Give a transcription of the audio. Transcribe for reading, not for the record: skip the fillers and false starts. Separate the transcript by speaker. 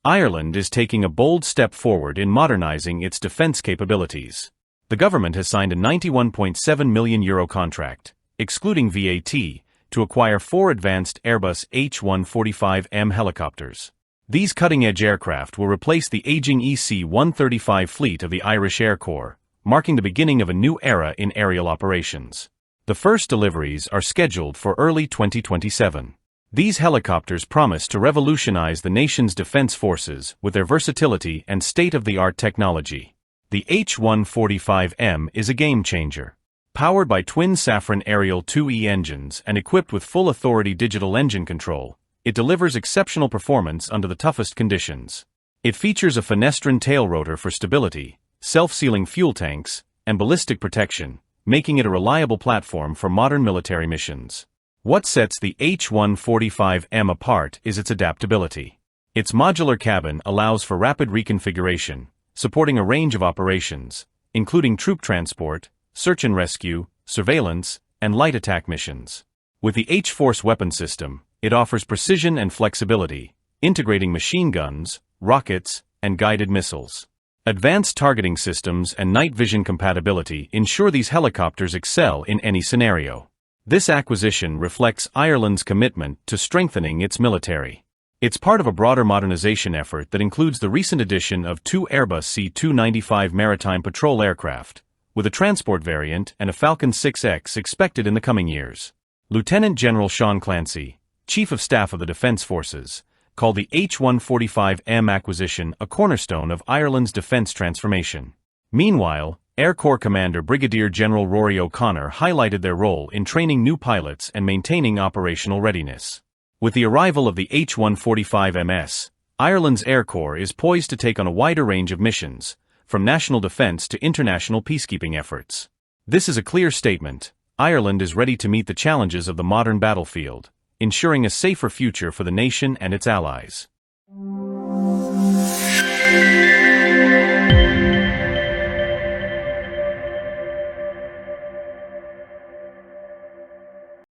Speaker 1: Ireland is taking a bold step forward in modernizing its defence capabilities. The government has signed a €91.7 million contract, excluding VAT, to acquire 4 advanced Airbus H145M helicopters. These cutting-edge aircraft will replace the aging EC-135 fleet of the Irish Air Corps, marking the beginning of a new era in aerial operations. The first deliveries are scheduled for early 2027. These helicopters promise to revolutionize the nation's defense forces with their versatility and state-of-the-art technology. The H145M is a game-changer. Powered by twin Safran Ariel 2E engines and equipped with full authority digital engine control, it delivers exceptional performance under the toughest conditions. It features a Fenestron tail rotor for stability, self-sealing fuel tanks, and ballistic protection, making it a reliable platform for modern military missions. What sets the H145M apart is its adaptability. Its modular cabin allows for rapid reconfiguration, supporting a range of operations, including troop transport, search and rescue, surveillance, and light attack missions. With the HForce weapon system, it offers precision and flexibility, integrating machine guns, rockets, and guided missiles. Advanced targeting systems and night vision compatibility ensure these helicopters excel in any scenario. This acquisition reflects Ireland's commitment to strengthening its military. It's part of a broader modernization effort that includes the recent addition of 2 Airbus C-295 maritime patrol aircraft, with a transport variant and a Falcon 6X expected in the coming years. Lieutenant General Sean Clancy, Chief of Staff of the Defence Forces, called the H145M acquisition a cornerstone of Ireland's defence transformation. Meanwhile, Air Corps Commander Brigadier General Rory O'Connor highlighted their role in training new pilots and maintaining operational readiness. With the arrival of the H145MS, Ireland's Air Corps is poised to take on a wider range of missions, from national defence to international peacekeeping efforts. This is a clear statement: Ireland is ready to meet the challenges of the modern battlefield, ensuring a safer future for the nation and its allies.